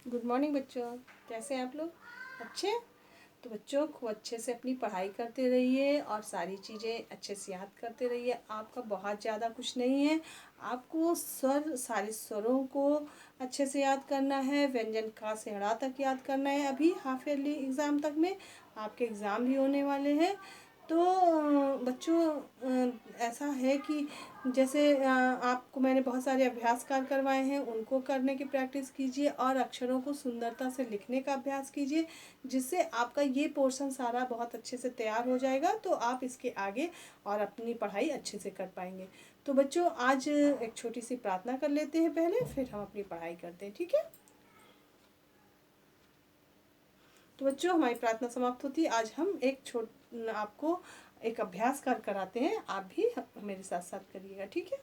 Good morning बच्चों। कैसे हैं आप लोग? अच्छे? तो बच्चों खूब अच्छे से अपनी पढ़ाई करते रहिए और सारी चीज़ें अच्छे से याद करते रहिए। आपका बहुत ज़्यादा कुछ नहीं है, आपको सारे स्वरों को अच्छे से याद करना है, व्यंजन का से अड़ा तक याद करना है। अभी हाफ ईयरली एग्ज़ाम तक में आपके एग्ज़ाम भी होने वाले हैं। तो बच्चों ऐसा है कि जैसे आपको मैंने बहुत सारे अभ्यास कार्य करवाए हैं, उनको करने की प्रैक्टिस कीजिए और अक्षरों को सुंदरता से लिखने का अभ्यास कीजिए, जिससे आपका ये पोर्शन सारा बहुत अच्छे से तैयार हो जाएगा। तो आप इसके आगे और अपनी पढ़ाई अच्छे से कर पाएंगे। तो बच्चों आज एक छोटी सी प्रार्थना कर लेते हैं पहले, फिर हम अपनी पढ़ाई करते हैं, ठीक है? तो बच्चों हमारी प्रार्थना समाप्त होती है। आज हम आपको एक अभ्यास कार्य कराते हैं, आप भी मेरे साथ साथ करिएगा, ठीक है?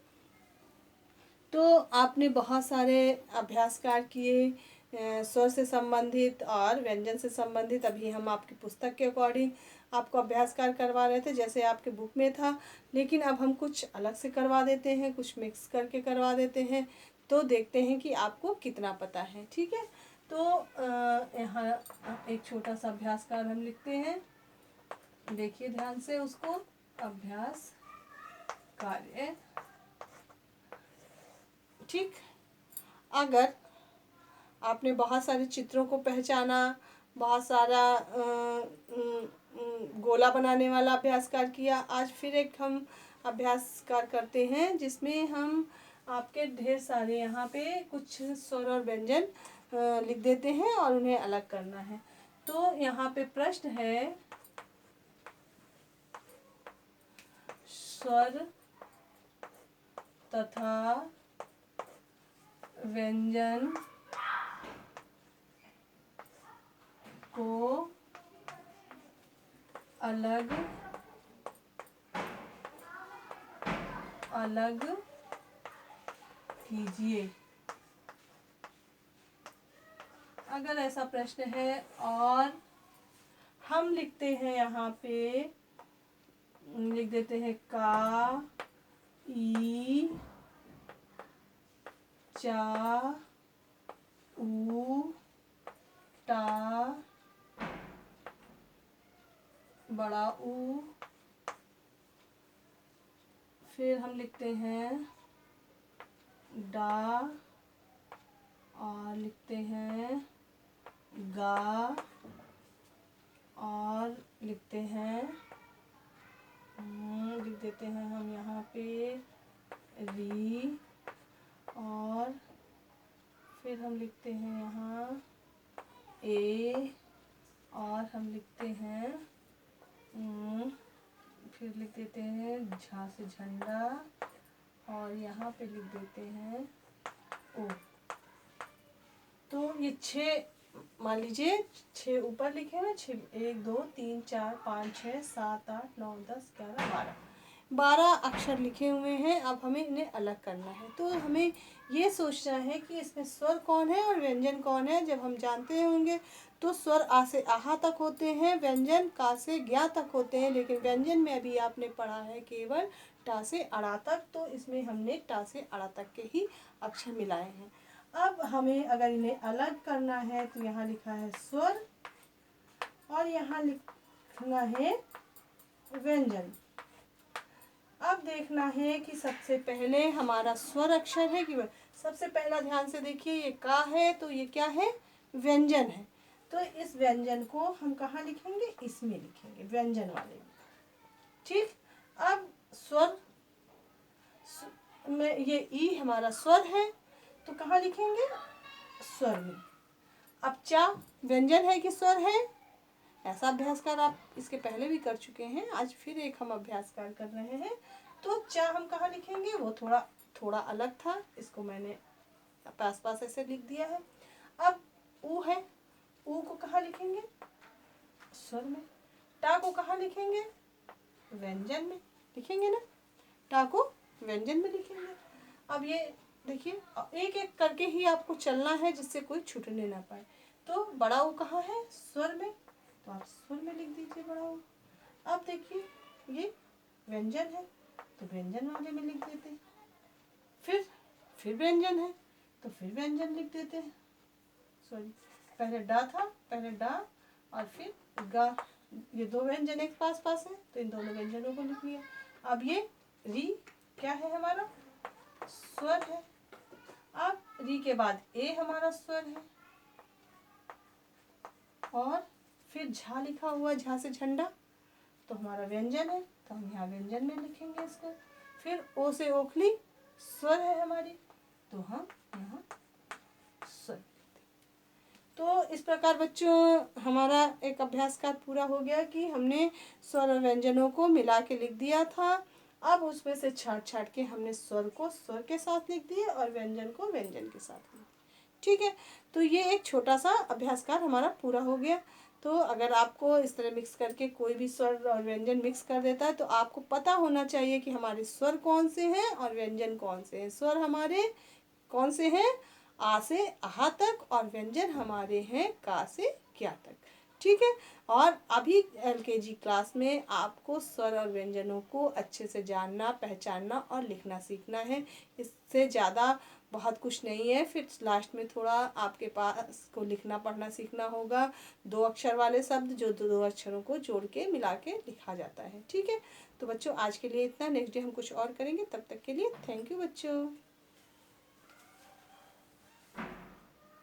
तो आपने बहुत सारे अभ्यास कार्य किए, स्वर से संबंधित और व्यंजन से संबंधित। अभी हम आपकी पुस्तक के अकॉर्डिंग आपको अभ्यास कार्य करवा रहे थे, जैसे आपके बुक में था, लेकिन अब हम कुछ अलग से करवा देते हैं, कुछ मिक्स करके करवा देते हैं। तो देखते हैं कि आपको कितना पता है, ठीक है? तो यहाँ एक छोटा सा अभ्यास कार्य हम लिखते हैं, देखिए ध्यान से उसको। अभ्यास कार्य, ठीक। अगर आपने बहुत सारे चित्रों को पहचाना, बहुत सारा गोला बनाने वाला अभ्यास कार्य किया, आज फिर एक हम अभ्यास कार्य करते हैं जिसमें हम आपके ढेर सारे यहाँ पे कुछ स्वर और व्यंजन लिख देते हैं और उन्हें अलग करना है। तो यहाँ पे प्रश्न है, स्वर तथा व्यंजन को अलग अलग कीजिए। अगर ऐसा प्रश्न है और हम लिखते हैं, यहाँ पे लिख देते हैं का, ई, चा, ऊ, टा, बड़ा ऊ, फिर हम लिखते हैं डा और लिखते हैं गा और लिखते हैं लिख देते हैं हम यहाँ पे री, और फिर हम लिखते हैं यहाँ ए, और हम लिखते हैं फिर लिख देते हैं झा से झंडा, और यहाँ पे लिख देते हैं ओ। तो ये 6, मान लीजिए 6 ऊपर लिखे ना, 6, 1 2 3 4 5 6 7 8 9 10 11 12 अक्षर लिखे हुए हैं। अब हमें इन्हें अलग करना है, तो हमें ये सोचना है कि इसमें स्वर कौन है और व्यंजन कौन है। जब हम जानते होंगे तो स्वर आ से आहा तक होते हैं, व्यंजन का से ज्ञा तक होते हैं, लेकिन व्यंजन में अभी आपने पढ़ा है केवल टा से अड़ा तक, तो इसमें हमने टा से अड़ा तक के ही अक्षर मिलाए हैं। अब हमें अगर इन्हें अलग करना है तो यहाँ लिखा है स्वर और यहाँ लिखना है व्यंजन। अब देखना है कि सबसे पहले हमारा स्वर अक्षर है कि सबसे पहला, ध्यान से देखिए, ये का है तो ये क्या है? व्यंजन है। तो इस व्यंजन को हम कहाँ लिखेंगे? इसमें लिखेंगे, व्यंजन वाले में, ठीक। अब स्वर में ये ई हमारा स्वर है, तो कहाँ लिखेंगे? स्वर में। अब चा व्यंजन है कि स्वर है? ऐसा अभ्यास कर आप इसके पहले भी कर चुके हैं, आज फिर एक हम अभ्यास कर रहे हैं। तो चा हम कहाँ लिखेंगे? वो थोड़ा अलग था, इसको मैंने पास पास ऐसे लिख दिया है। अब ऊ है, ऊ को कहाँ लिखेंगे? स्वर में। टा को कहाँ लिखेंगे? व्यंजन में लिखेंगे ना, टा को व्यंजन में लिखेंगे। अब ये देखिए, एक एक करके ही आपको चलना है जिससे कोई छूटने ना पाए। तो बड़ा ऊ कहाँ है? स्वर में, तो आप स्वर में लिख दीजिए बड़ा ऊ। अब देखिए ये व्यंजन है तो व्यंजन वाले में लिख देते हैं, फिर व्यंजन है तो फिर व्यंजन लिख देते हैं, सॉरी, पहले डा था, पहले डा और फिर गा। ये दो व्यंजन एक पास पास है तो इन दोनों व्यंजनों को लिख लिया। अब ये री क्या है हमारा, स्वर है। अब री के बाद ए हमारा स्वर है और फिर झा लिखा हुआ, झा से झंडा तो हमारा व्यंजन है, तो हम यहाँ व्यंजन में लिखेंगे इसको। फिर ओ से ओखली स्वर है हमारी, तो हम यहाँ स्वर। तो इस प्रकार बच्चों हमारा एक अभ्यास कार्य पूरा हो गया कि हमने स्वर और व्यंजनों को मिला के लिख दिया था। अब उसमें से छाट छाट के हमने स्वर को स्वर के साथ लिख दिए और व्यंजन को व्यंजन के साथ लिख दिया। ठीक है, तो ये एक छोटा सा अभ्यास कार्य हमारा पूरा हो गया। तो अगर आपको इस तरह मिक्स करके कोई भी स्वर और व्यंजन मिक्स कर देता है तो आपको पता होना चाहिए कि हमारे स्वर कौन से हैं और व्यंजन कौन से हैं। स्वर हमारे कौन से हैं, आ से आहा तक, और व्यंजन हमारे हैं का से क्या तक। ठीक है, और अभी एलकेजी क्लास में आपको स्वर और व्यंजनों को अच्छे से जानना, पहचानना और लिखना सीखना है। इससे ज़्यादा बहुत कुछ नहीं है। फिर लास्ट में थोड़ा आपके पास को लिखना पढ़ना सीखना होगा, 2 अक्षर वाले शब्द जो 2 अक्षरों को जोड़ के मिला के लिखा जाता है। ठीक है, तो बच्चों आज के लिए इतना, नेक्स्ट डे हम कुछ और करेंगे। तब तक के लिए थैंक यू बच्चों।